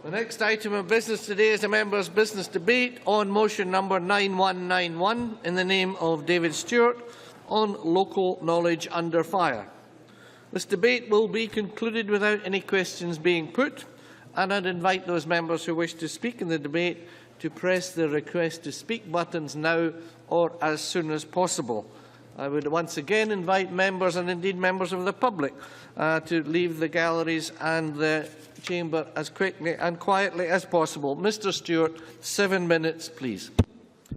The next item of business today is a members' business debate on motion number 9191 in the name of David Stewart on local knowledge under fire. This debate will be concluded without any questions being put, and I'd invite those members who wish to speak in the debate to press the request to speak buttons now or as soon as possible. I would once again invite members and indeed members of the public to leave the galleries and the chamber as quickly and quietly as possible. Mr Stewart, 7 minutes, please.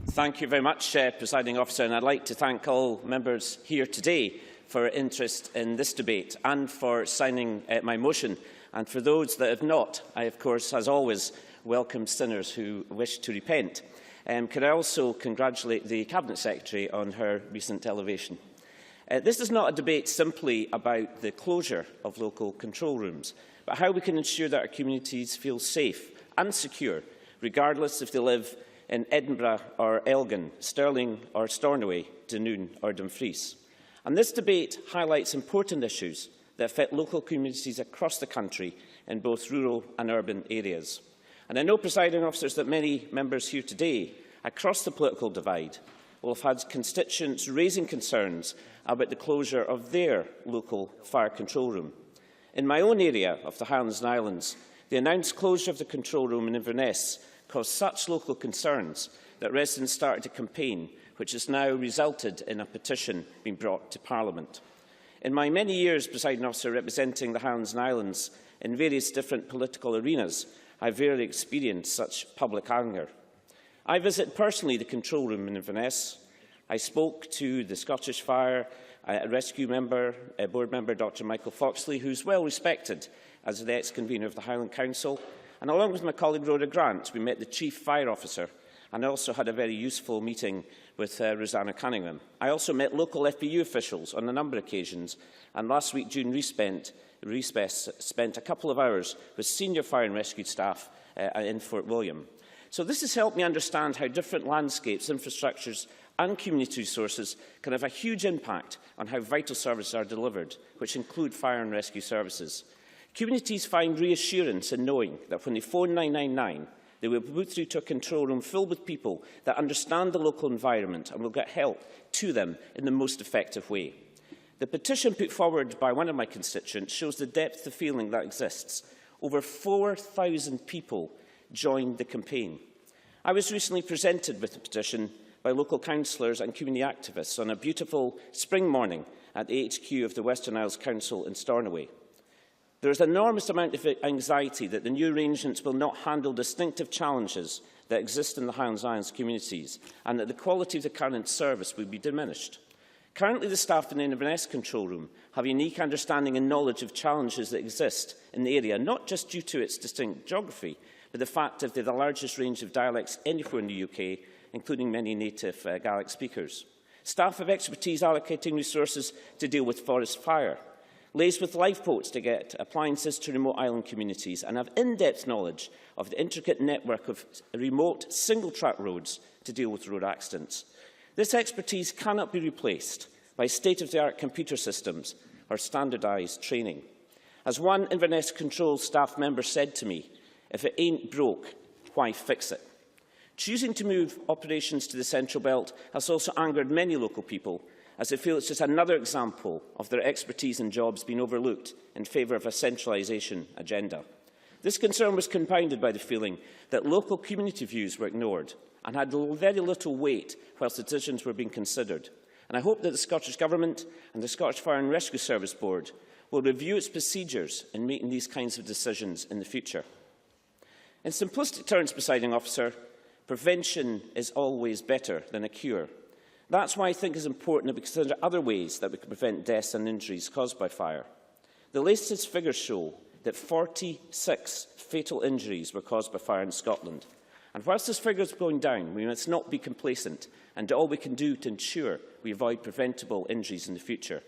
Thank you very much, Presiding Officer, and I'd like to thank all members here today for interest in this debate and for signing my motion. And for those that have not, I, of course, as always, welcome sinners who wish to repent. Can I also congratulate the Cabinet Secretary on her recent elevation? This is not a debate simply about the closure of local control rooms, but how we can ensure that our communities feel safe and secure, regardless if they live in Edinburgh or Elgin, Stirling or Stornoway, Dunoon or Dumfries. And this debate highlights important issues that affect local communities across the country in both rural and urban areas. And I know, Presiding Officers, that many members here today, across the political divide, will have had constituents raising concerns about the closure of their local fire control room. In my own area of the Highlands and Islands, the announced closure of the control room in Inverness caused such local concerns that residents started a campaign, which has now resulted in a petition being brought to Parliament. In my many years, Presiding Officer, representing the Highlands and Islands in various different political arenas, I have rarely experienced such public anger. I visited personally the control room in Inverness. I spoke to the Scottish Fire Rescue board member Dr Michael Foxley, who is well respected as the ex-convener of the Highland Council, and along with my colleague Rhoda Grant, we met the Chief Fire Officer, and I also had a very useful meeting with Rosanna Cunningham. I also met local FBU officials on a number of occasions, and last week June spent a couple of hours with senior fire and rescue staff in Fort William. So this has helped me understand how different landscapes, infrastructures and community resources can have a huge impact on how vital services are delivered, which include fire and rescue services. Communities find reassurance in knowing that when they phone 999, they will be put through to a control room filled with people that understand the local environment and will get help to them in the most effective way. The petition put forward by one of my constituents shows the depth of feeling that exists. Over 4,000 people joined the campaign. I was recently presented with the petition by local councillors and community activists on a beautiful spring morning at the HQ of the Western Isles Council in Stornoway. There is an enormous amount of anxiety that the new arrangements will not handle distinctive challenges that exist in the Highlands and Islands communities, and that the quality of the current service will be diminished. Currently, the staff in the Inverness control room have a unique understanding and knowledge of challenges that exist in the area, not just due to its distinct geography, but the fact that they have the largest range of dialects anywhere in the UK, including many native Gaelic speakers. Staff have expertise allocating resources to deal with forest fire, liaise with lifeboats to get appliances to remote island communities, and have in-depth knowledge of the intricate network of remote single-track roads to deal with road accidents. This expertise cannot be replaced by state-of-the-art computer systems or standardised training. As one Inverness Control staff member said to me, "If it ain't broke, why fix it?" Choosing to move operations to the Central Belt has also angered many local people, as they feel it's just another example of their expertise and jobs being overlooked in favour of a centralisation agenda. This concern was compounded by the feeling that local community views were ignored and had very little weight whilst the decisions were being considered. And I hope that the Scottish Government and the Scottish Fire and Rescue Service Board will review its procedures in making these kinds of decisions in the future. In simplistic terms, Presiding Officer, prevention is always better than a cure. That's why I think it is important that we consider other ways that we can prevent deaths and injuries caused by fire. The latest figures show that 46 fatal injuries were caused by fire in Scotland. And whilst this figure is going down, we must not be complacent and do all we can do to ensure we avoid preventable injuries in the future.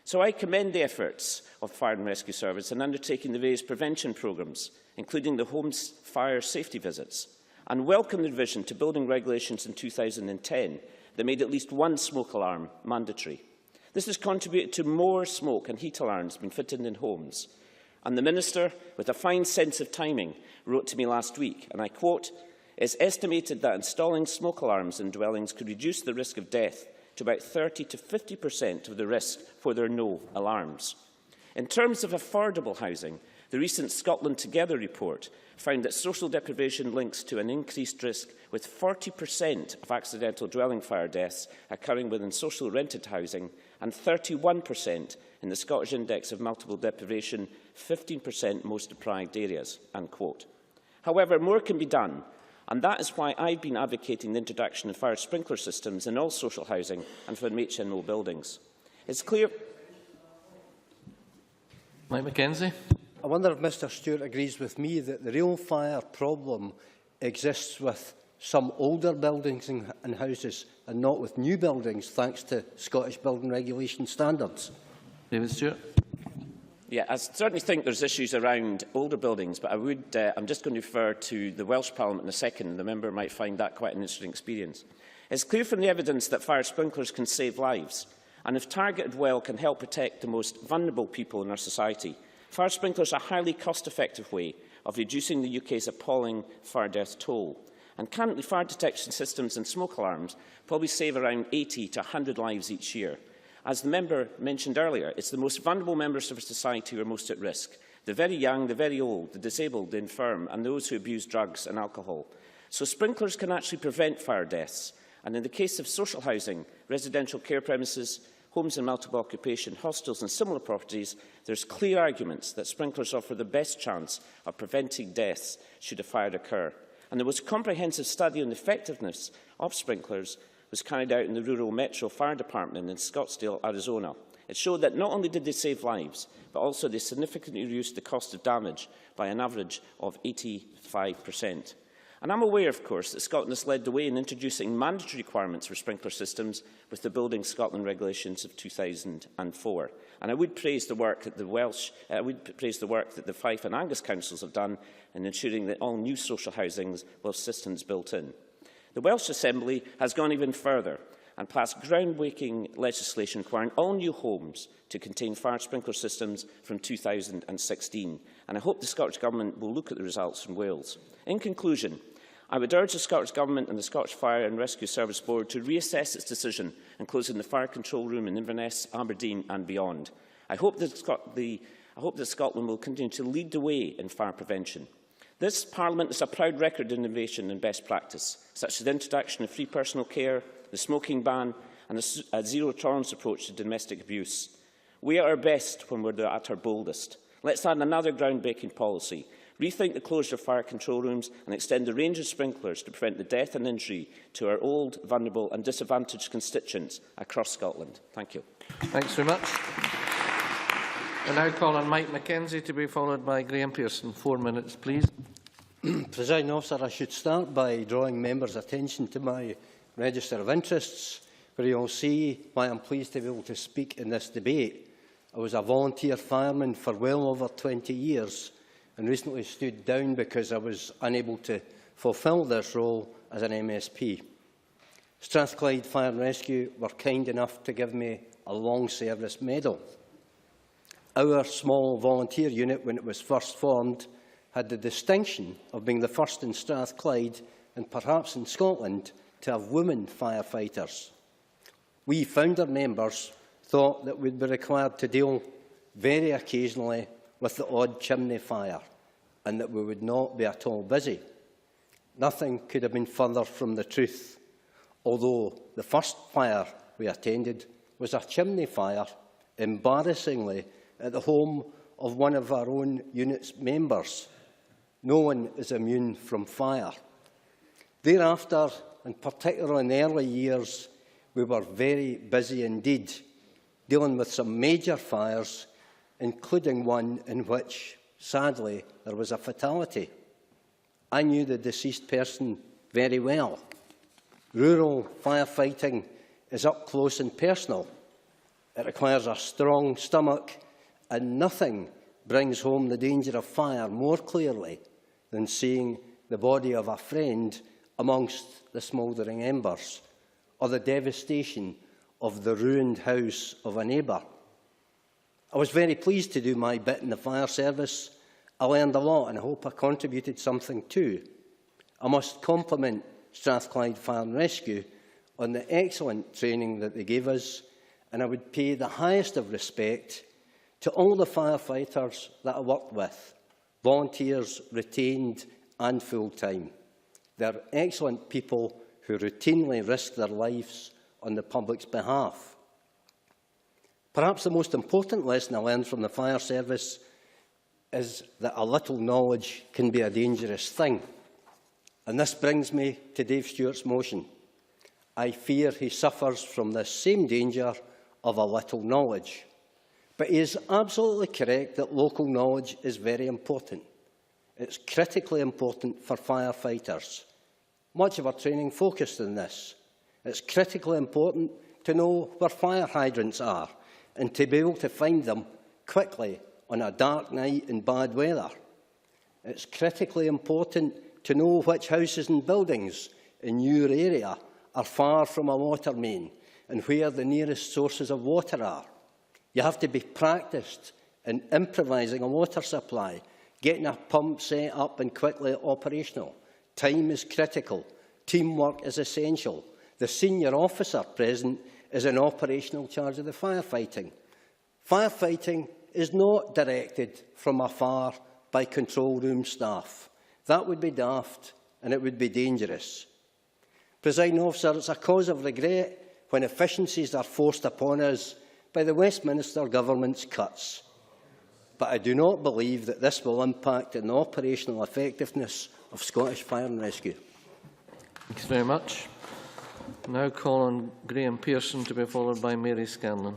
So I commend the efforts of Fire and Rescue Service in undertaking the various prevention programmes, including the home fire safety visits, and welcome the revision to building regulations in 2010 that made at least one smoke alarm mandatory. This has contributed to more smoke and heat alarms being fitted in homes. And the Minister, with a fine sense of timing, wrote to me last week, and I quote, "It's estimated that installing smoke alarms in dwellings could reduce the risk of death to about 30 to 50% of the risk where there are no alarms." In terms of affordable housing, the recent Scotland Together report found that social deprivation links to an increased risk, with 40% of accidental dwelling fire deaths occurring within social rented housing and 31% in the Scottish Index of Multiple Deprivation, 15% most deprived areas. Unquote. However, more can be done, and that is why I've been advocating the introduction of fire sprinkler systems in all social housing and for HMO buildings. It's clear... Mike Mackenzie. I wonder if Mr Stewart agrees with me that the real fire problem exists with some older buildings and houses and not with new buildings, thanks to Scottish building regulation standards. David Stewart. Yeah, I certainly think there's issues around older buildings, but I'm just going to refer to the Welsh Parliament in a second. The member might find that quite an interesting experience. It's clear from the evidence that fire sprinklers can save lives, and if targeted well, can help protect the most vulnerable people in our society. Fire sprinklers are a highly cost-effective way of reducing the UK's appalling fire death toll. And currently, fire detection systems and smoke alarms probably save around 80 to 100 lives each year. As the member mentioned earlier, it's the most vulnerable members of our society who are most at risk. The very young, the very old, the disabled, the infirm, and those who abuse drugs and alcohol. So sprinklers can actually prevent fire deaths. And in the case of social housing, residential care premises, homes in multiple occupation, hostels and similar properties, there's clear arguments that sprinklers offer the best chance of preventing deaths should a fire occur. And the most comprehensive study on the effectiveness of sprinklers was carried out in the Rural Metro Fire Department in Scottsdale, Arizona. It showed that not only did they save lives, but also they significantly reduced the cost of damage by an average of 85%. And I'm aware, of course, that Scotland has led the way in introducing mandatory requirements for sprinkler systems with the Building Scotland Regulations of 2004. And I would praise the work that the Fife and Angus councils have done in ensuring that all new social housings will have systems built in. The Welsh Assembly has gone even further and passed groundbreaking legislation requiring all new homes to contain fire sprinkler systems from 2016. And I hope the Scottish Government will look at the results from Wales. In conclusion, I would urge the Scottish Government and the Scottish Fire and Rescue Service Board to reassess its decision on closing the fire control room in Inverness, Aberdeen and beyond. I hope that Scotland will continue to lead the way in fire prevention. This Parliament has a proud record in innovation and best practice, such as the introduction of free personal care, the smoking ban and a zero-tolerance approach to domestic abuse. We are at our best when we're at our boldest. Let's add another groundbreaking policy. Rethink the closure of fire control rooms and extend the range of sprinklers to prevent the death and injury to our old, vulnerable and disadvantaged constituents across Scotland. Thank you. Thanks very much. I now call on Mike Mackenzie to be followed by Graham Pearson. 4 minutes, please. Presiding Officer, I should start by drawing members' attention to my register of interests, where you'll see why I'm pleased to be able to speak in this debate. I was a volunteer fireman for well over 20 years and recently stood down because I was unable to fulfil this role as an MSP. Strathclyde Fire and Rescue were kind enough to give me a long service medal. Our small volunteer unit, when it was first formed, had the distinction of being the first in Strathclyde and perhaps in Scotland to have women firefighters. We founder members thought that we'd be required to deal very occasionally with the odd chimney fire and that we would not be at all busy. Nothing could have been further from the truth, although the first fire we attended was a chimney fire, embarrassingly, at the home of one of our own unit's members. No one is immune from fire. Thereafter, and particularly in the early years, we were very busy indeed, dealing with some major fires, including one in which, sadly, there was a fatality. I knew the deceased person very well. Rural firefighting is up close and personal. It requires a strong stomach, and nothing brings home the danger of fire more clearly than seeing the body of a friend amongst the smouldering embers, or the devastation of the ruined house of a neighbour. I was very pleased to do my bit in the fire service. I learned a lot and I hope I contributed something too. I must compliment Strathclyde Fire and Rescue on the excellent training that they gave us, and I would pay the highest of respect to all the firefighters that I worked with, volunteers, retained and full-time. They're excellent people who routinely risk their lives on the public's behalf. Perhaps the most important lesson I learned from the fire service is that a little knowledge can be a dangerous thing. And this brings me to Dave Stewart's motion. I fear he suffers from the same danger of a little knowledge. But he is absolutely correct that local knowledge is very important. It's critically important for firefighters. Much of our training focused on this. It's critically important to know where fire hydrants are and to be able to find them quickly on a dark night in bad weather. It's critically important to know which houses and buildings in your area are far from a water main and where the nearest sources of water are. You have to be practised in improvising a water supply, getting a pump set up and quickly operational. Time is critical. Teamwork is essential. The senior officer present is in operational charge of the firefighting. Firefighting is not directed from afar by control room staff. That would be daft and it would be dangerous. Presiding Officer, it's a cause of regret when efficiencies are forced upon us by the Westminster Government's cuts. But I do not believe that this will impact on the operational effectiveness of Scottish Fire and Rescue. Thanks very much. Now call on Graham Pearson to be followed by Mary Scanlon.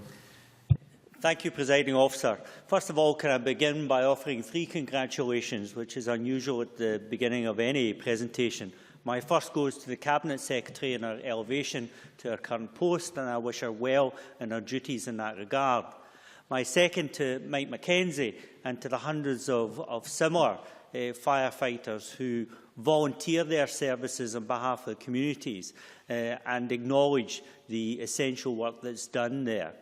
Thank you, Presiding Officer. First of all, can I begin by offering 3 congratulations, which is unusual at the beginning of any presentation. My first goes to the Cabinet Secretary in her elevation to her current post, and I wish her well in her duties in that regard. My second to Mike Mackenzie and to the hundreds of similar firefighters who volunteer their services on behalf of the communities and acknowledge the essential work that's done there.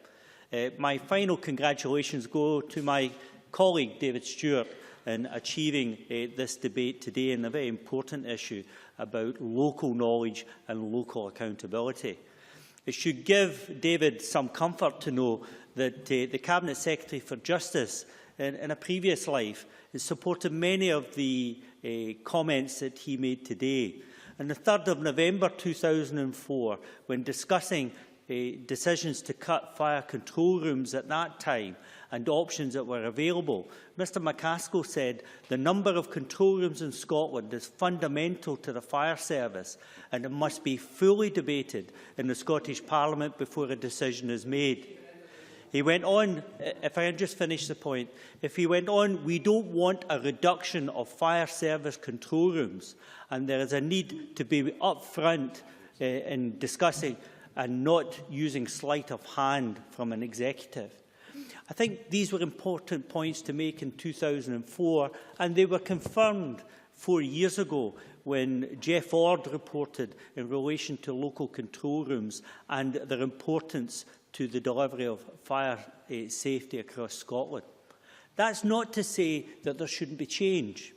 My final congratulations go to my colleague David Stewart in achieving this debate today on a very important issue about local knowledge and local accountability. It should give David some comfort to know that the Cabinet Secretary for Justice in a previous life has supported many of the comments that he made today. On the 3rd of November 2004, when discussing decisions to cut fire control rooms at that time and options that were available, Mr McCaskill said the number of control rooms in Scotland is fundamental to the fire service and it must be fully debated in the Scottish Parliament before a decision is made. He went on, if I can just finish the point, if he went on, we don't want a reduction of fire service control rooms, and there is a need to be upfront in discussing and not using sleight of hand from an executive. I think these were important points to make in 2004, and they were confirmed 4 years ago when Jeff Ord reported in relation to local control rooms and their importance to the delivery of fire safety across Scotland. That's not to say that there shouldn't be change.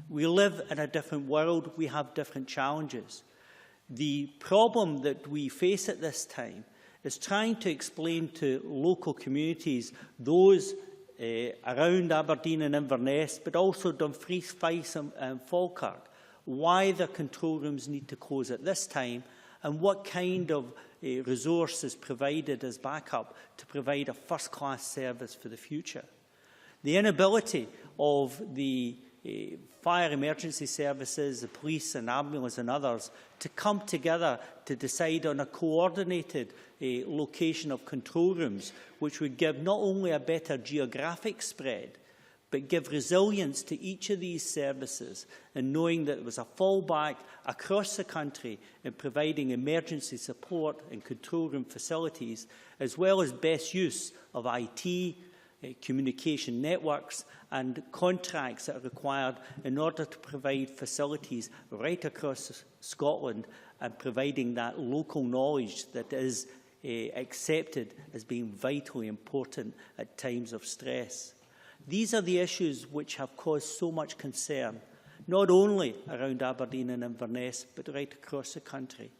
We live in a different world. We have different challenges. The problem that we face at this time is trying to explain to local communities, those around Aberdeen and Inverness, but also Dumfries, Fife and Falkirk, why the control rooms need to close at this time and what kind of resource is provided as backup to provide a first-class service for the future. The inability of the fire emergency services, the police and ambulance and others to come together to decide on a coordinated location of control rooms, which would give not only a better geographic spread, but give resilience to each of these services and knowing that there was a fallback across the country in providing emergency support and control room facilities, as well as best use of IT, communication networks and contracts that are required in order to provide facilities right across Scotland and providing that local knowledge that is accepted as being vitally important at times of stress. These are the issues which have caused so much concern, not only around Aberdeen and Inverness, but right across the country.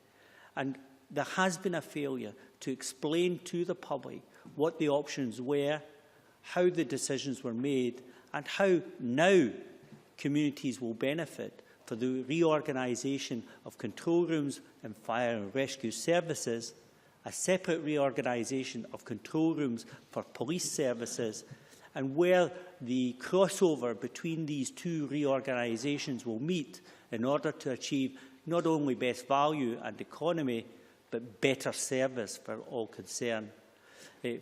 And there has been a failure to explain to the public what the options were, how the decisions were made, and how now communities will benefit for the reorganisation of control rooms and fire and rescue services, a separate reorganisation of control rooms for police services, and where the crossover between these two reorganisations will meet in order to achieve not only best value and economy, but better service for all concerned.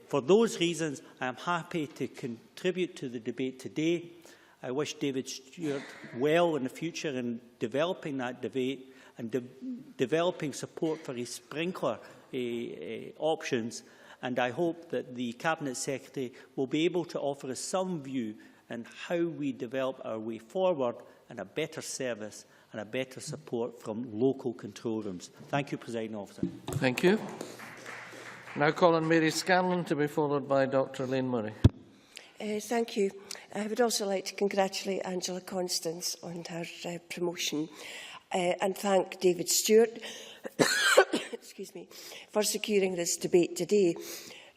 For those reasons, I am happy to contribute to the debate today. I wish David Stewart well in the future in developing that debate and developing support for his sprinkler options. And I hope that the Cabinet Secretary will be able to offer us some view on how we develop our way forward and a better service and a better support from local control rooms. Thank you, Presiding Officer. Thank you. Now call on Mary Scanlon to be followed by Dr Elaine Murray. Thank you. I would also like to congratulate Angela Constance on her promotion and thank David Stewart excuse me, for securing this debate today.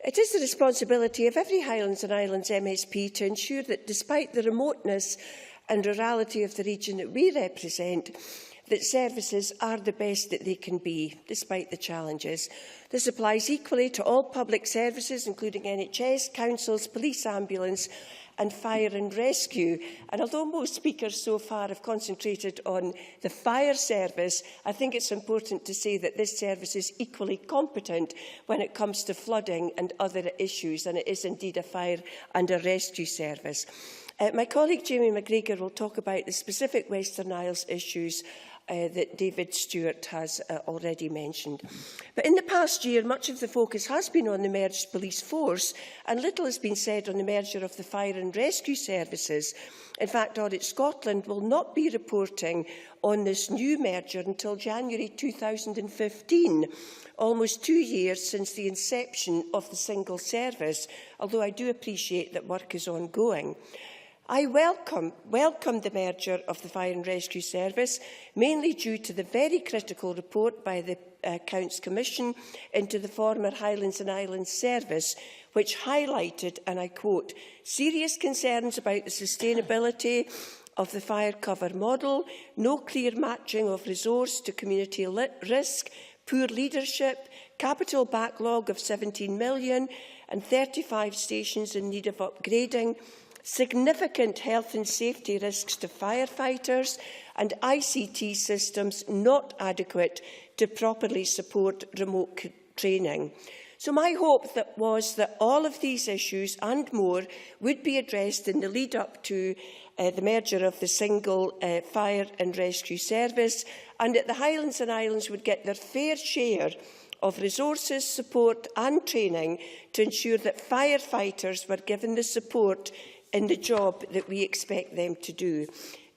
It is the responsibility of every Highlands and Islands MSP to ensure that despite the remoteness and rurality of the region that we represent, that services are the best that they can be, despite the challenges. This applies equally to all public services, including NHS, councils, police, ambulance and fire and rescue. And although most speakers so far have concentrated on the fire service, I think it's important to say that this service is equally competent when it comes to flooding and other issues, and it is indeed a fire and a rescue service. My colleague Jamie McGregor will talk about the specific Western Isles issues that David Stewart has already mentioned. But in the past year, much of the focus has been on the merged police force, and little has been said on the merger of the fire and rescue services. In fact, Audit Scotland will not be reporting on this new merger until January 2015, almost 2 years since the inception of the single service, although I do appreciate that work is ongoing. I welcome the merger of the Fire and Rescue Service, mainly due to the very critical report by the Accounts Commission into the former Highlands and Islands Service, which highlighted, and I quote, serious concerns about the sustainability of the fire cover model, no clear matching of resource to community risk, poor leadership, capital backlog of 17 million and 35 stations in need of upgrading, significant health and safety risks to firefighters and ICT systems not adequate to properly support remote training. So my hope was that all of these issues and more would be addressed in the lead up to the merger of the single fire and rescue service, and that the Highlands and Islands would get their fair share of resources, support and training to ensure that firefighters were given the support in the job that we expect them to do.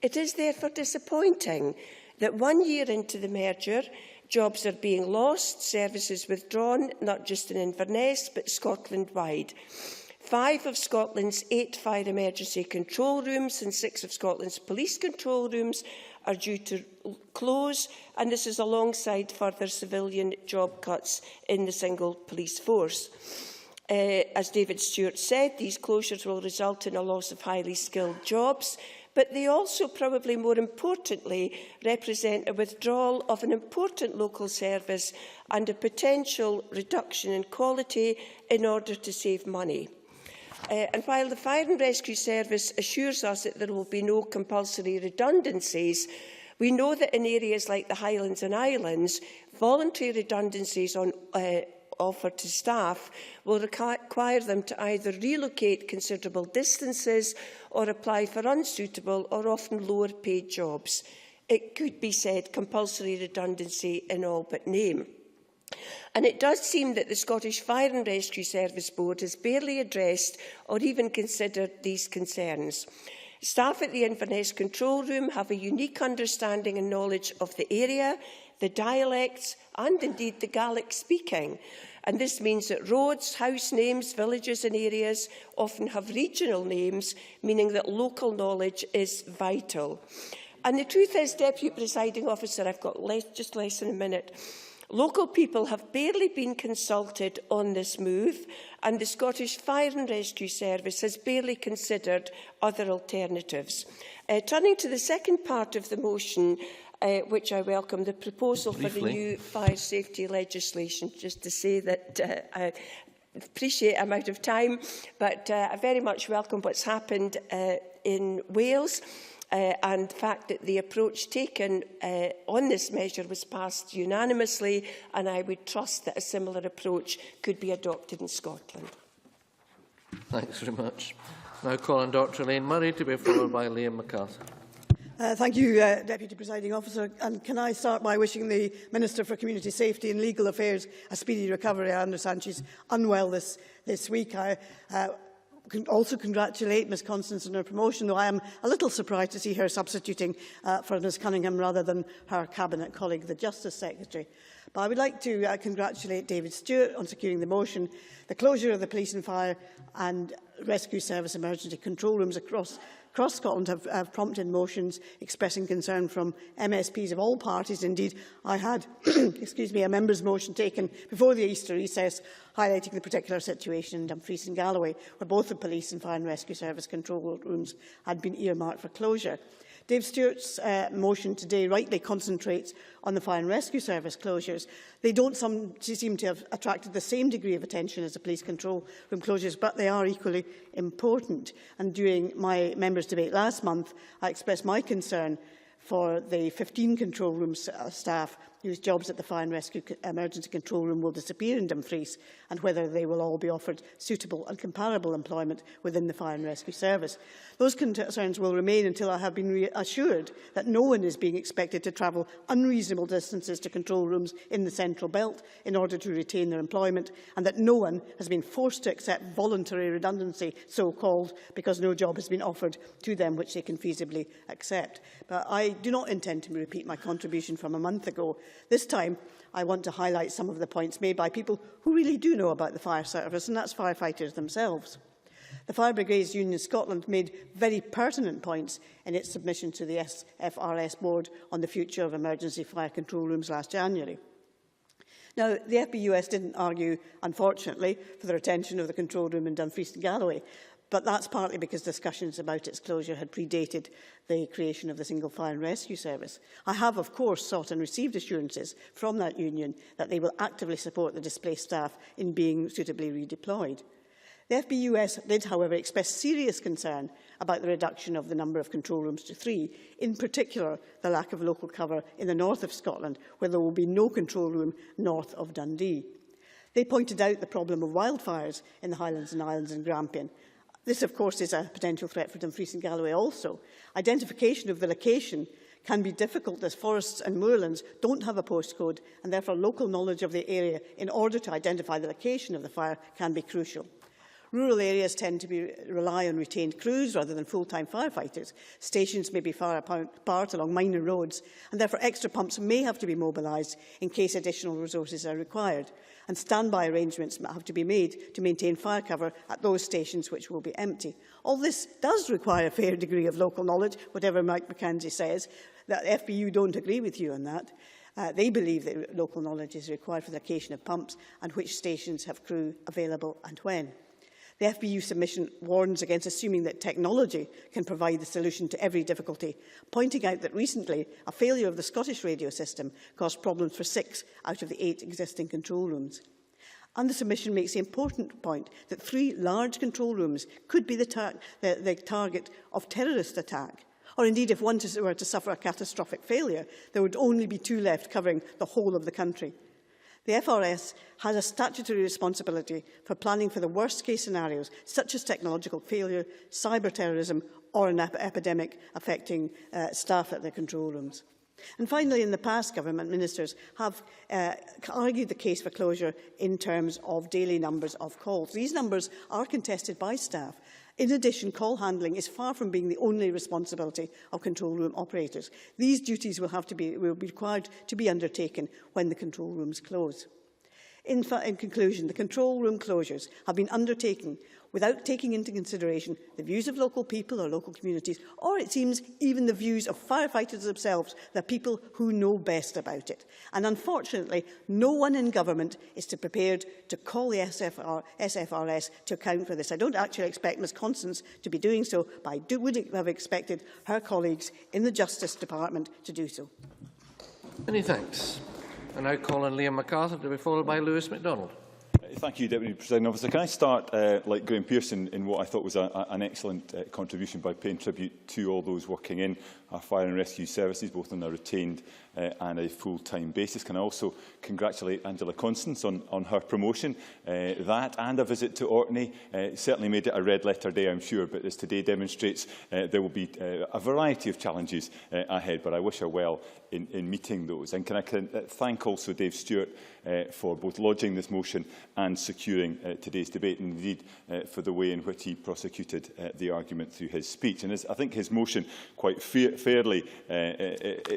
It is therefore disappointing that 1 year into the merger, jobs are being lost, services withdrawn, not just in Inverness, but Scotland-wide. 5 of Scotland's 8 fire emergency control rooms and 6 of Scotland's police control rooms are due to close, and this is alongside further civilian job cuts in the single police force. As David Stewart said, these closures will result in a loss of highly skilled jobs, but they also, probably more importantly, represent a withdrawal of an important local service and a potential reduction in quality in order to save money. And while the Fire and Rescue Service assures us that there will be no compulsory redundancies, we know that in areas like the Highlands and Islands, voluntary redundancies offered to staff will require them to either relocate considerable distances or apply for unsuitable or often lower paid jobs. It could be said compulsory redundancy in all but name. And it does seem that the Scottish Fire and Rescue Service Board has barely addressed or even considered these concerns. Staff at the Inverness Control Room have a unique understanding and knowledge of the area. the dialects and indeed the Gaelic speaking. And this means that roads, house names, villages and areas often have regional names, meaning that local knowledge is vital. And the truth is, Deputy Presiding Officer, I've got just less than a minute, local people have barely been consulted on this move, and the Scottish Fire and Rescue Service has barely considered other alternatives. Turning to the second part of the motion, which I welcome, the proposal for the new fire safety legislation, just to say that I appreciate I'm out of time, but I very much welcome what's happened in Wales. And the fact that the approach taken on this measure was passed unanimously, and I would trust that a similar approach could be adopted in Scotland. Thanks very much. Now call on Dr Elaine Murray to be followed by Liam McCarthy. Thank you, Deputy Presiding Officer. And can I start by wishing the Minister for Community Safety and Legal Affairs a speedy recovery. I understand she's unwell this week. I can also congratulate Ms Constance on her promotion, though I am a little surprised to see her substituting for Ms Cunningham rather than her Cabinet colleague, the Justice Secretary. But I would like to congratulate David Stewart on securing the motion. The closure of the Police and Fire and Rescue Service emergency control rooms across Scotland have prompted motions expressing concern from MSPs of all parties. Indeed, I had a member's motion taken before the Easter recess highlighting the particular situation in Dumfries and Galloway, where both the Police and Fire and Rescue Service control rooms had been earmarked for closure. Dave Stewart's motion today rightly concentrates on the Fire and Rescue Service closures. They don't seem to have attracted the same degree of attention as the police control room closures, but they are equally important. And during my members' debate last month, I expressed my concern for the 15 control room staff whose jobs at the Fire and Rescue Emergency Control Room will disappear in Dumfries, and whether they will all be offered suitable and comparable employment within the Fire and Rescue Service. Those concerns will remain until I have been reassured that no one is being expected to travel unreasonable distances to control rooms in the Central Belt in order to retain their employment, and that no one has been forced to accept voluntary redundancy, so-called, because no job has been offered to them which they can feasibly accept. But I do not intend to repeat my contribution from a month ago. This time, I want to highlight some of the points made by people who really do know about the fire service, and that's firefighters themselves. The Fire Brigades Union Scotland made very pertinent points in its submission to the SFRS Board on the future of emergency fire control rooms last January. Now, the FBUS didn't argue, unfortunately, for the retention of the control room in Dumfries and Galloway, but that's partly because discussions about its closure had predated the creation of the Single Fire and Rescue Service. I have, of course, sought and received assurances from that union that they will actively support the displaced staff in being suitably redeployed. The FBUS did, however, express serious concern about the reduction of the number of control rooms to 3, in particular the lack of local cover in the north of Scotland, where there will be no control room north of Dundee. They pointed out the problem of wildfires in the Highlands and Islands and Grampian. This, of course, is a potential threat for Dumfries and Galloway also. Identification of the location can be difficult as forests and moorlands don't have a postcode, and therefore local knowledge of the area in order to identify the location of the fire can be crucial. Rural areas tend to rely on retained crews rather than full-time firefighters. Stations may be far apart along minor roads, and therefore extra pumps may have to be mobilised in case additional resources are required. And standby arrangements have to be made to maintain fire cover at those stations which will be empty. All this does require a fair degree of local knowledge, whatever Mike McKenzie says. The FBU don't agree with you on that. They believe that local knowledge is required for the location of pumps and which stations have crew available and when. The FBU submission warns against assuming that technology can provide the solution to every difficulty, pointing out that recently a failure of the Scottish radio system caused problems for 6 out of the 8 existing control rooms. And the submission makes the important point that 3 large control rooms could be the target of terrorist attack. Or indeed, if one were to suffer a catastrophic failure, there would only be 2 left covering the whole of the country. The FRS has a statutory responsibility for planning for the worst-case scenarios, such as technological failure, cyber-terrorism or an epidemic affecting staff at the control rooms. And finally, in the past, government ministers have argued the case for closure in terms of daily numbers of calls. These numbers are contested by staff. In addition, call handling is far from being the only responsibility of control room operators. These duties will be required to be undertaken when the control rooms close. In conclusion, the control room closures have been undertaken without taking into consideration the views of local people or local communities, or it seems even the views of firefighters themselves, the people who know best about it. And unfortunately, no one in government is prepared to call the SFRS to account for this. I don't actually expect Ms Constance to be doing so, but I would have expected her colleagues in the Justice Department to do so. Many thanks. I now call on Liam MacArthur to be followed by Lewis MacDonald. Thank you, Deputy Presiding Officer. Can I start, like Graham Pearson, in what I thought was an excellent contribution by paying tribute to all those working in our fire and rescue services, both on a retained and a full-time basis. Can I also congratulate Angela Constance on her promotion? That and a visit to Orkney certainly made it a red-letter day, I'm sure, but as today demonstrates, there will be a variety of challenges ahead, but I wish her well in meeting those. And can I thank also Dave Stewart for both lodging this motion and securing today's debate, and indeed for the way in which he prosecuted the argument through his speech. And I think his motion quite fairly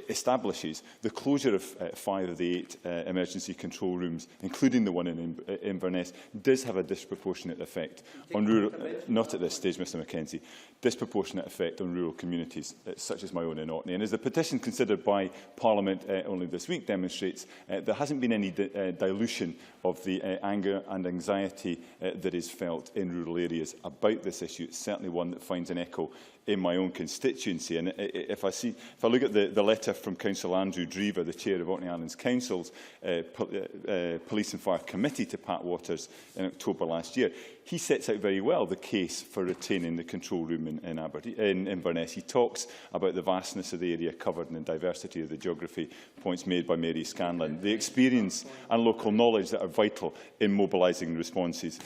establishes the closure of 5 of the 8 emergency control rooms, including the one in Inverness, does have a disproportionate effect on rural... not at this stage, Mr Mackenzie. Disproportionate effect on rural communities, such as my own in Orkney. And as the petition considered by Parliament only this week demonstrates, there hasn't been any dilution of the anger and anxiety that is felt in rural areas about this issue. It's certainly one that finds an echo in my own constituency. And if I look at the letter from Councillor Andrew Drever, the chair of Orkney Islands Council's Police and Fire Committee to Pat Waters in October last year, he sets out very well the case for retaining the control room in Inverness. He talks about the vastness of the area covered and the diversity of the geography, points made by Mary Scanlon, the experience and local knowledge that are vital in mobilising responses.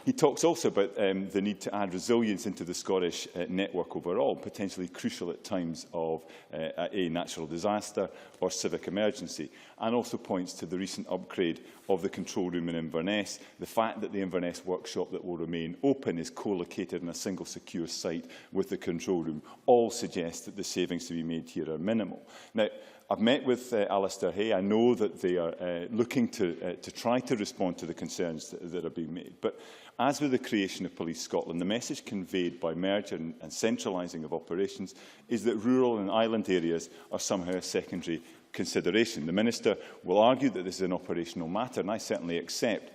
He talks also about the need to add resilience into the Scottish network overall, potentially crucial at times of a natural disaster or civic emergency, and also points to the recent upgrade of the control room in Inverness, the fact that the Inverness workshop that will remain open is co-located in a single secure site with the control room, all suggest that the savings to be made here are minimal. Now, I've met with Alistair Hay. I know that they are looking to try to respond to the concerns that are being made. But as with the creation of Police Scotland, the message conveyed by merger and centralising of operations is that rural and island areas are somehow a secondary consideration. The Minister will argue that this is an operational matter, and I certainly accept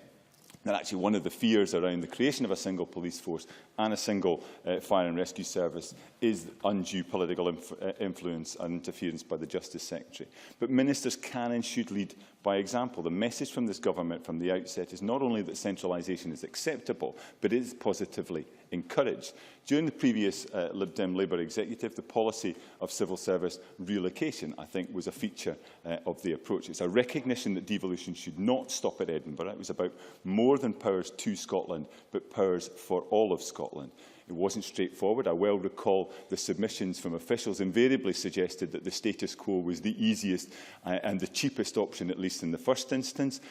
that actually one of the fears around the creation of a single police force and a single fire and rescue service is undue political influence and interference by the Justice Secretary. But ministers can and should lead by example. The message from this government from the outset is not only that centralisation is acceptable, but it is positively encouraged. During the previous Lib Dem Labour executive, the policy of civil service relocation, I think, was a feature of the approach. It's a recognition that devolution should not stop at Edinburgh. It was about more than powers to Scotland, but powers for all of Scotland. It wasn't straightforward. I well recall the submissions from officials invariably suggested that the status quo was the easiest and the cheapest option, at least in the first instance.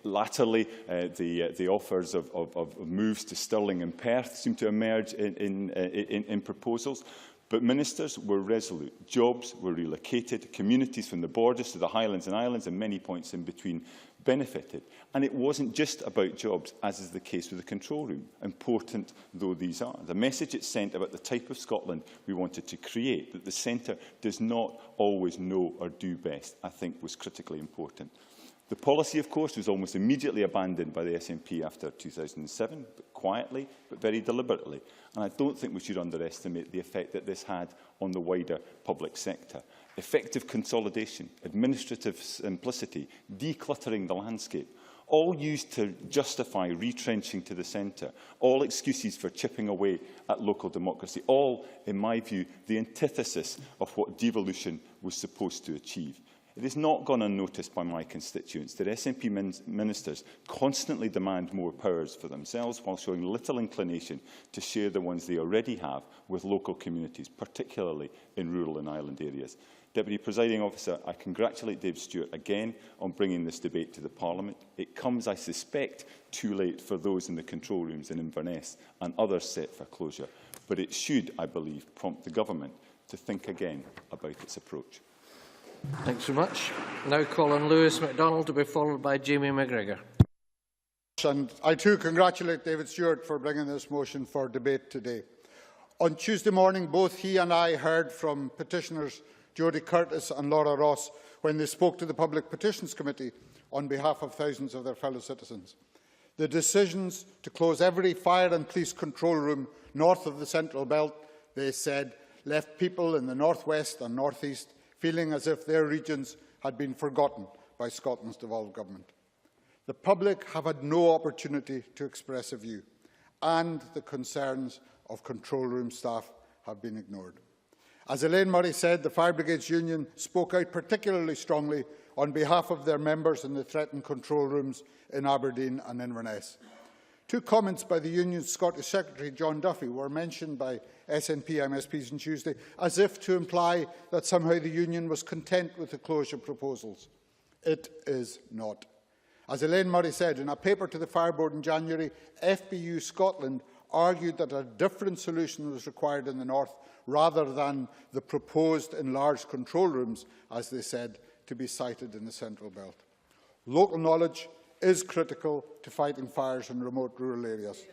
Latterly, the offers of moves to Stirling and Perth seem to emerge in proposals. But ministers were resolute. Jobs were relocated. Communities from the borders to the Highlands and Islands and many points in between benefited. And it wasn't just about jobs, as is the case with the control room, important though these are. The message it sent about the type of Scotland we wanted to create, that the centre does not always know or do best, I think was critically important. The policy, of course, was almost immediately abandoned by the SNP after 2007, but quietly, but very deliberately. And I don't think we should underestimate the effect that this had on the wider public sector. Effective consolidation, administrative simplicity, decluttering the landscape, all used to justify retrenching to the centre, all excuses for chipping away at local democracy, all, in my view, the antithesis of what devolution was supposed to achieve. It has not gone unnoticed by my constituents that SNP ministers constantly demand more powers for themselves while showing little inclination to share the ones they already have with local communities, particularly in rural and island areas. Deputy Presiding Officer, I congratulate Dave Stewart again on bringing this debate to the Parliament. It comes, I suspect, too late for those in the control rooms in Inverness and others set for closure, but it should, I believe, prompt the Government to think again about its approach. Thanks so much. Now call on Lewis MacDonald to be followed by Jamie McGregor. And I too congratulate David Stewart for bringing this motion for debate today. On Tuesday morning, both he and I heard from petitioners Jodie Curtis and Laura Ross when they spoke to the Public Petitions Committee on behalf of thousands of their fellow citizens. The decisions to close every fire and police control room north of the Central Belt, they said, left people in the North West and North East feeling as if their regions had been forgotten by Scotland's devolved government. The public have had no opportunity to express a view, and the concerns of control room staff have been ignored. As Elaine Murray said, the Fire Brigades Union spoke out particularly strongly on behalf of their members in the threatened control rooms in Aberdeen and Inverness. Two comments by the Union's Scottish Secretary, John Duffy, were mentioned by SNP MSPs on Tuesday, as if to imply that somehow the Union was content with the closure proposals. It is not. As Elaine Murray said, in a paper to the Fire Board in January, FBU Scotland argued that a different solution was required in the north, rather than the proposed enlarged control rooms, as they said, to be sited in the Central Belt. Local knowledge is critical to fighting fires in remote rural areas.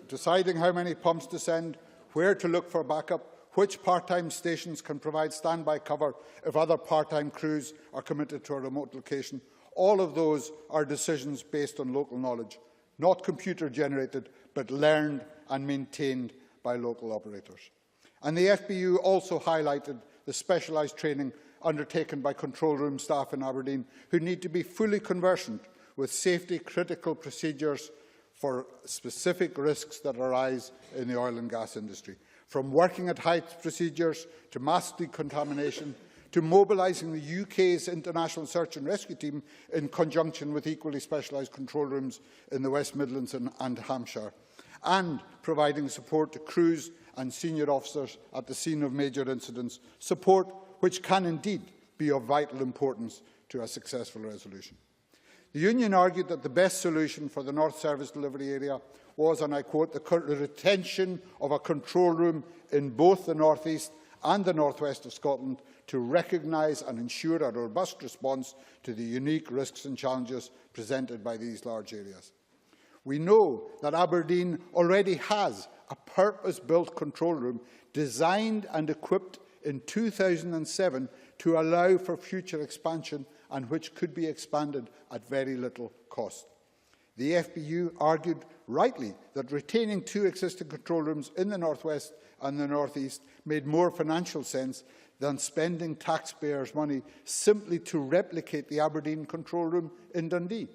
Deciding how many pumps to send, where to look for backup, which part-time stations can provide standby cover if other part-time crews are committed to a remote location, all of those are decisions based on local knowledge, not computer-generated, but learned and maintained by local operators. And the FBU also highlighted the specialised training undertaken by control room staff in Aberdeen, who need to be fully conversant with safety-critical procedures for specific risks that arise in the oil and gas industry, from working at height procedures to mass decontamination, to mobilising the UK's International Search and Rescue Team in conjunction with equally specialised control rooms in the West Midlands and Hampshire, and providing support to crews and senior officers at the scene of major incidents, support which can indeed be of vital importance to a successful resolution. The Union argued that the best solution for the North Service delivery area was, and I quote, the retention of a control room in both the North East and the North West of Scotland to recognise and ensure a robust response to the unique risks and challenges presented by these large areas. We know that Aberdeen already has a purpose-built control room designed and equipped in 2007 to allow for future expansion and which could be expanded at very little cost. The FBU argued rightly that retaining two existing control rooms in the North West and the North East made more financial sense than spending taxpayers' money simply to replicate the Aberdeen control room in Dundee.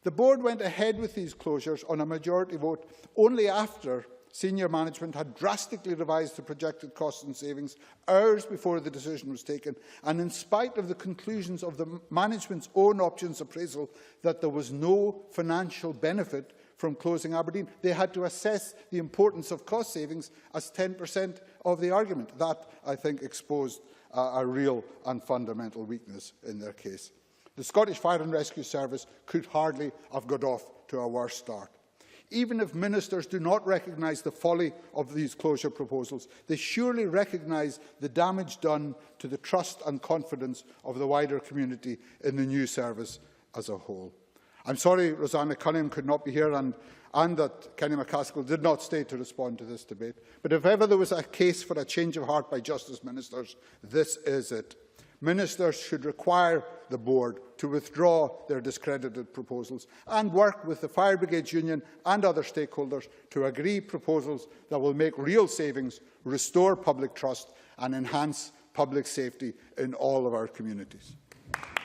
The board went ahead with these closures on a majority vote only after senior management had drastically revised the projected costs and savings hours before the decision was taken, and in spite of the conclusions of the management's own options appraisal that there was no financial benefit from closing Aberdeen. They had to assess the importance of cost savings as 10% of the argument. That, I think, exposed a real and fundamental weakness in their case. The Scottish Fire and Rescue Service could hardly have got off to a worse start. Even if ministers do not recognise the folly of these closure proposals, they surely recognise the damage done to the trust and confidence of the wider community in the new service as a whole. I'm sorry Rosanna Cunningham could not be here and that Kenny MacAskill did not stay to respond to this debate. But if ever there was a case for a change of heart by Justice Ministers, this is it. Ministers should require the board to withdraw their discredited proposals and work with the Fire Brigades Union and other stakeholders to agree proposals that will make real savings, restore public trust and enhance public safety in all of our communities.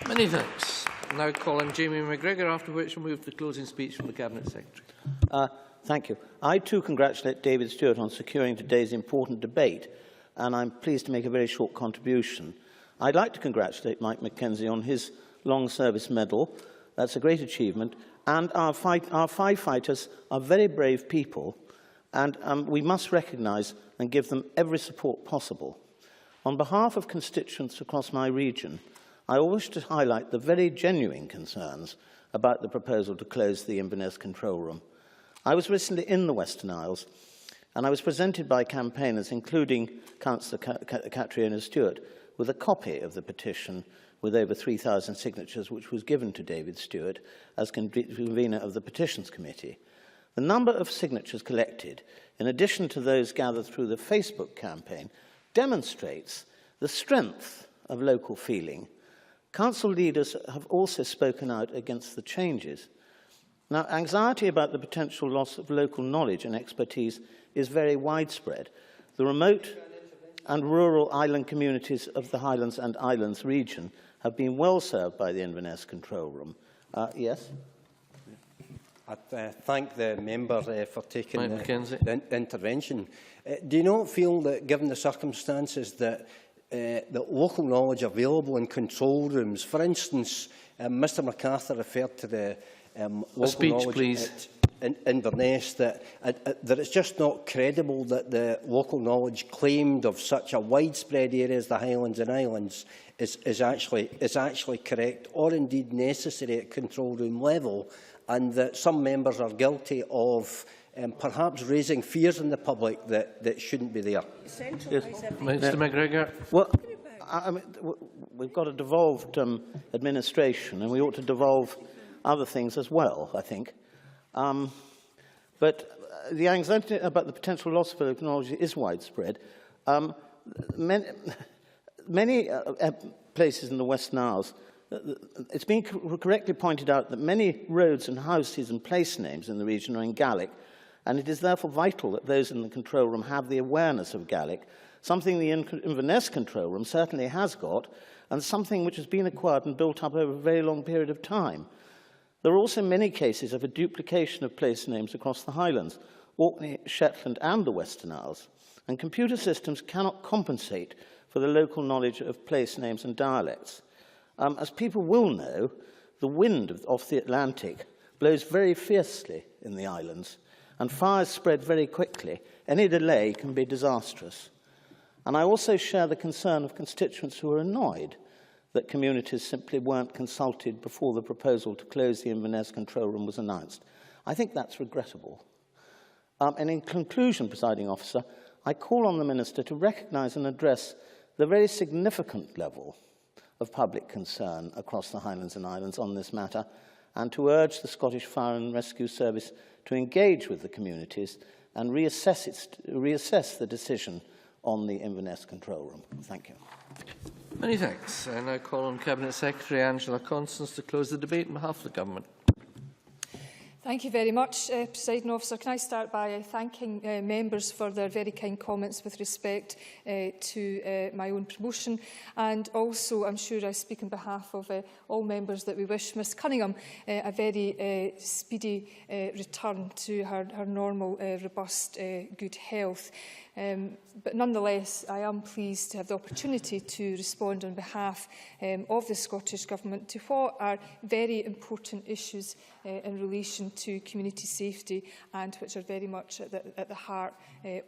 Many thanks. Now call on Jamie McGregor, after which we'll move to the closing speech from the Cabinet Secretary. Thank you. I too congratulate David Stewart on securing today's important debate, and I'm pleased to make a very short contribution. I'd like to congratulate Mike McKenzie on his Long Service Medal. That's a great achievement. And our firefighters are very brave people, and we must recognise and give them every support possible. On behalf of constituents across my region, I wish to highlight the very genuine concerns about the proposal to close the Inverness control room. I was recently in the Western Isles, and I was presented by campaigners, including Councillor Catriona Stewart, with a copy of the petition with over 3,000 signatures, which was given to David Stewart as convener of the Petitions Committee. The number of signatures collected, in addition to those gathered through the Facebook campaign, demonstrates the strength of local feeling. Council leaders have also spoken out against the changes. Now, anxiety about the potential loss of local knowledge and expertise is very widespread. The remote and rural island communities of the Highlands and Islands region have been well served by the Inverness control room. Yes? I thank the member for taking the intervention. Do you not feel that, given the circumstances, that the local knowledge available in control rooms, for instance, Mr MacArthur referred to the local knowledge please. In Inverness, that it's just not credible that the local knowledge claimed of such a widespread area as the Highlands and Islands is actually correct or indeed necessary at control room level, and that some members are guilty of perhaps raising fears in the public that shouldn't be there. Mr McGregor. Well, I mean, we've got a devolved administration, and we ought to devolve other things as well, I think. But the anxiety about the potential loss of local knowledge is widespread. Many places in the Western Isles, it's been correctly pointed out that many roads and houses and place names in the region are in Gaelic, and it is therefore vital that those in the control room have the awareness of Gaelic, something the Inverness control room certainly has got, and something which has been acquired and built up over a very long period of time. There are also many cases of a duplication of place names across the Highlands, Orkney, Shetland and the Western Isles, and computer systems cannot compensate for the local knowledge of place names and dialects. As people will know, the wind off the Atlantic blows very fiercely in the islands, and fires spread very quickly. Any delay can be disastrous. And I also share the concern of constituents who are annoyed that communities simply weren't consulted before the proposal to close the Inverness control room was announced. I think that's regrettable. And in conclusion, Presiding Officer, I call on the Minister to recognise and address the very significant level of public concern across the Highlands and Islands on this matter, and to urge the Scottish Fire and Rescue Service to engage with the communities and reassess the decision on the Inverness control room. Thank you. Many thanks. I now call on Cabinet Secretary Angela Constance to close the debate on behalf of the Government. Thank you very much, Presiding Officer. Can I start by thanking members for their very kind comments with respect to my own promotion, and also, I'm sure I speak on behalf of all members, that we wish Ms Cunningham a very speedy return to her normal, robust, good health. But nonetheless, I am pleased to have the opportunity to respond on behalf of the Scottish Government to what are very important issues in relation to community safety, and which are very much at the heart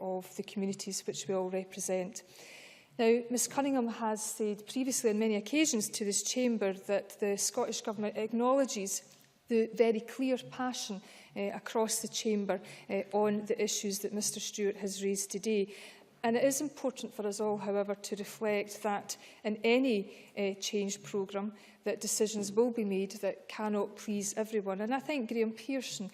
of the communities which we all represent. Now, Ms Cunningham has said previously on many occasions to this chamber that the Scottish Government acknowledges the very clear passion across the chamber on the issues that Mr Stewart has raised today. And it is important for us all, however, to reflect that in any change programme, that decisions will be made that cannot please everyone. And I think Graham Pearson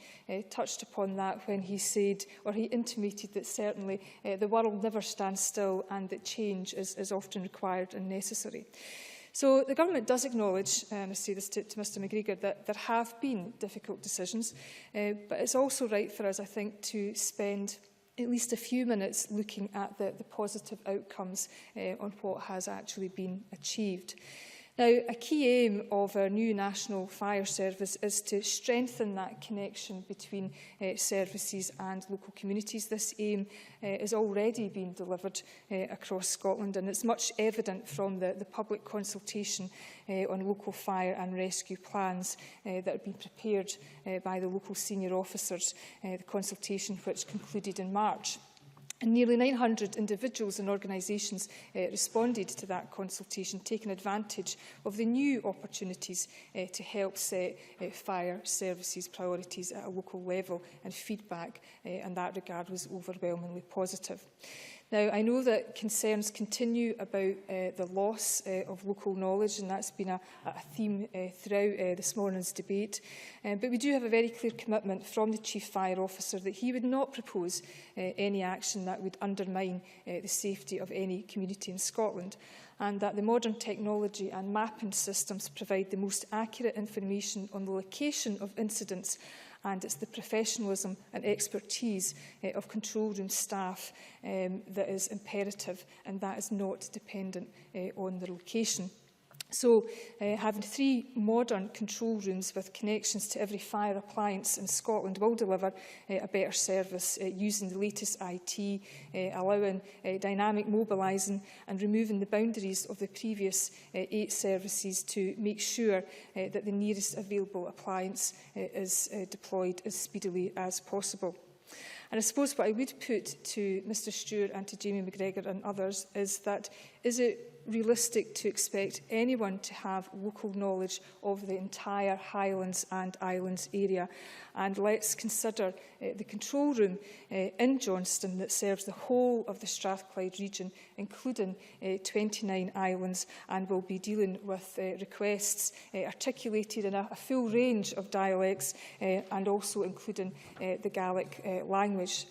touched upon that when he said, or he intimated, that certainly the world never stands still and that change is often required and necessary. So the Government does acknowledge, and I say this to Mr McGregor, that there have been difficult decisions, but it's also right for us, I think, to spend at least a few minutes looking at the positive outcomes on what has actually been achieved. Now, a key aim of our new National Fire Service is to strengthen that connection between services and local communities. This aim is already being delivered across Scotland, and it's much evident from the public consultation on local fire and rescue plans that have been prepared by the local senior officers, the consultation which concluded in March. And nearly 900 individuals and organisations responded to that consultation, taking advantage of the new opportunities to help set fire services priorities at a local level, and feedback in that regard was overwhelmingly positive. Now, I know that concerns continue about the loss of local knowledge, and that's been a theme throughout this morning's debate. But we do have a very clear commitment from the Chief Fire Officer that he would not propose any action that would undermine the safety of any community in Scotland, and that the modern technology and mapping systems provide the most accurate information on the location of incidents, and it's the professionalism and expertise of control room staff that is imperative, and that is not dependent on the location. So, having 3 modern control rooms with connections to every fire appliance in Scotland will deliver a better service using the latest IT, allowing dynamic mobilising and removing the boundaries of the previous 8 services to make sure that the nearest available appliance is deployed as speedily as possible. And I suppose what I would put to Mr Stewart and to Jamie McGregor and others is that, is it realistic to expect anyone to have local knowledge of the entire Highlands and Islands area? And let's consider the control room in Johnston that serves the whole of the Strathclyde region, including 29 islands, and will be dealing with requests articulated in a full range of dialects, and also including the Gaelic language.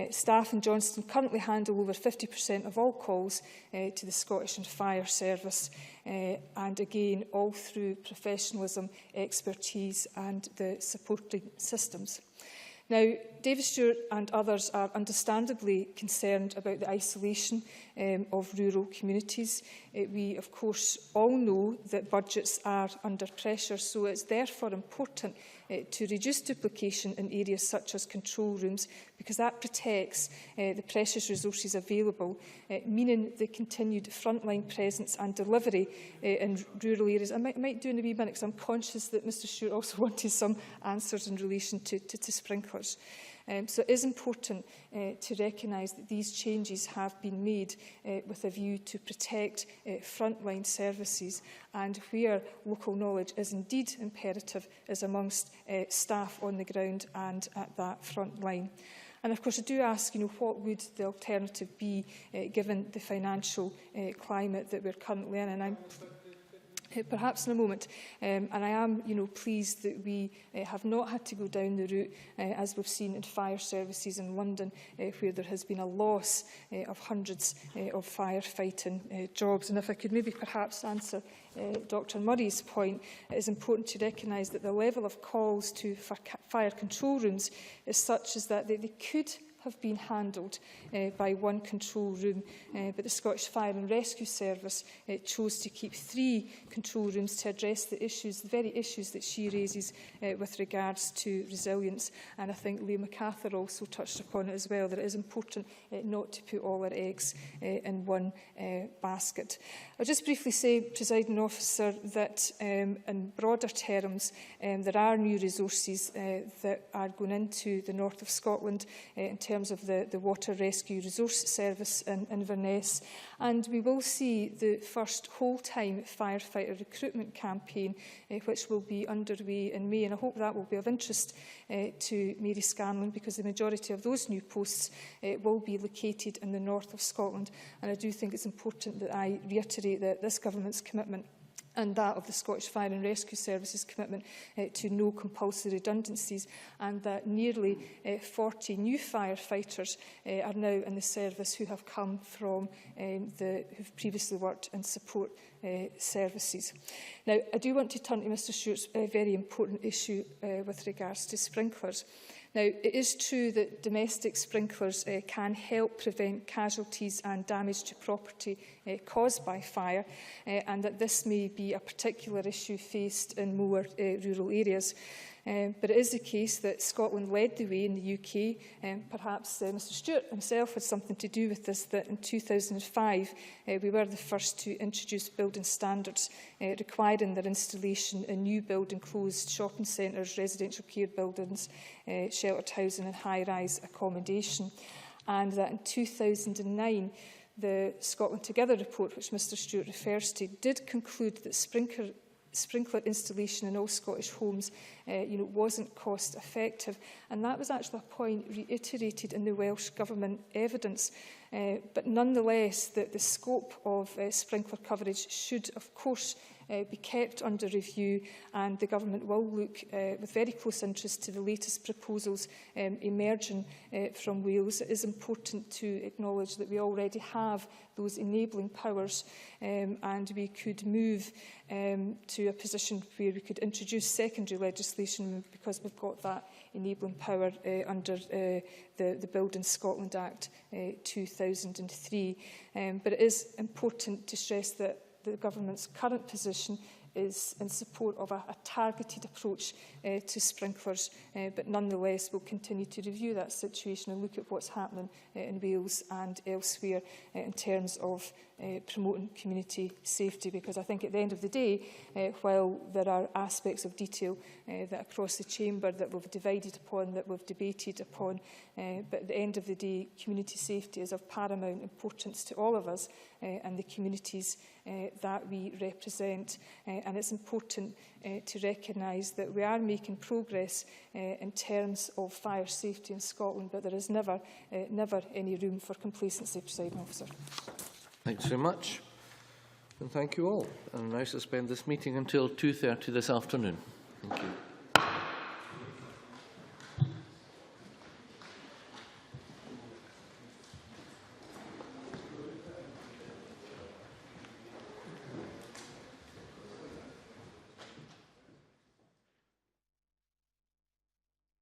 Staff in Johnston currently handle over 50% of all calls to the Scottish and Fire Service, and again, all through professionalism, expertise and the supporting systems. Now, David Stewart and others are understandably concerned about the isolation of rural communities. We, of course, all know that budgets are under pressure, so it's therefore important to reduce duplication in areas such as control rooms, because that protects the precious resources available, meaning the continued frontline presence and delivery in rural areas. I might do in a wee minute, because I'm conscious that Mr Stewart also wanted some answers in relation to sprinklers. So it is important to recognise that these changes have been made with a view to protect frontline services, and where local knowledge is indeed imperative is amongst staff on the ground and at that front line. And of course, I do ask, what would the alternative be given the financial climate that we're currently in? And I'm perhaps in a moment. And I am, pleased that we have not had to go down the route, as we've seen in fire services in London, where there has been a loss of hundreds of firefighting jobs. And if I could maybe perhaps answer Dr Murray's point, it is important to recognise that the level of calls to fire control rooms is such as that they could have been handled by one control room, but the Scottish Fire and Rescue Service chose to keep 3 control rooms to address the very issues that she raises with regards to resilience. And I think Leah MacArthur also touched upon it as well, that it is important not to put all our eggs in one basket. I'll just briefly say, Presiding Officer, that in broader terms, there are new resources that are going into the north of Scotland in terms of the Water Rescue Resource Service in Inverness, and we will see the first whole-time firefighter recruitment campaign, which will be underway in May, and I hope that will be of interest to Mary Scanlon, because the majority of those new posts will be located in the north of Scotland, and I do think it's important that I reiterate that this government's commitment and that of the Scottish Fire and Rescue Service's commitment to no compulsory redundancies, and that nearly 40 new firefighters are now in the service who have come from who've previously worked in support services. Now, I do want to turn to Mr Stewart's very important issue with regards to sprinklers. Now, it is true that domestic sprinklers can help prevent casualties and damage to property caused by fire, and that this may be a particular issue faced in more rural areas. But it is the case that Scotland led the way in the UK. Perhaps Mr Stewart himself had something to do with this, that in 2005 we were the first to introduce building standards requiring their installation in new build enclosed shopping centres, residential care buildings, sheltered housing and high-rise accommodation. and that in 2009, the Scotland Together report, which Mr Stewart refers to, did conclude that sprinkler installation in all Scottish homes wasn't cost effective, and that was actually a point reiterated in the Welsh Government evidence. But nonetheless, the scope of sprinkler coverage should, of course, be kept under review, and the Government will look with very close interest to the latest proposals emerging from Wales. It is important to acknowledge that we already have those enabling powers, and we could move to a position where we could introduce secondary legislation because we've got that enabling power under the Building Scotland Act 2003. But it is important to stress that the Government's current position is in support of a targeted approach to sprinklers, but nonetheless we'll continue to review that situation and look at what's happening in Wales and elsewhere in terms of promoting community safety, because I think at the end of the day, while there are aspects of detail that across the chamber that we've divided upon, that we've debated upon, but at the end of the day, community safety is of paramount importance to all of us and the communities that we represent. And it's important to recognise that we are making progress in terms of fire safety in Scotland, but there is never any room for complacency, Presiding Officer. Thanks very much. And thank you all. And I now suspend this meeting until 2:30 this afternoon. Thank you.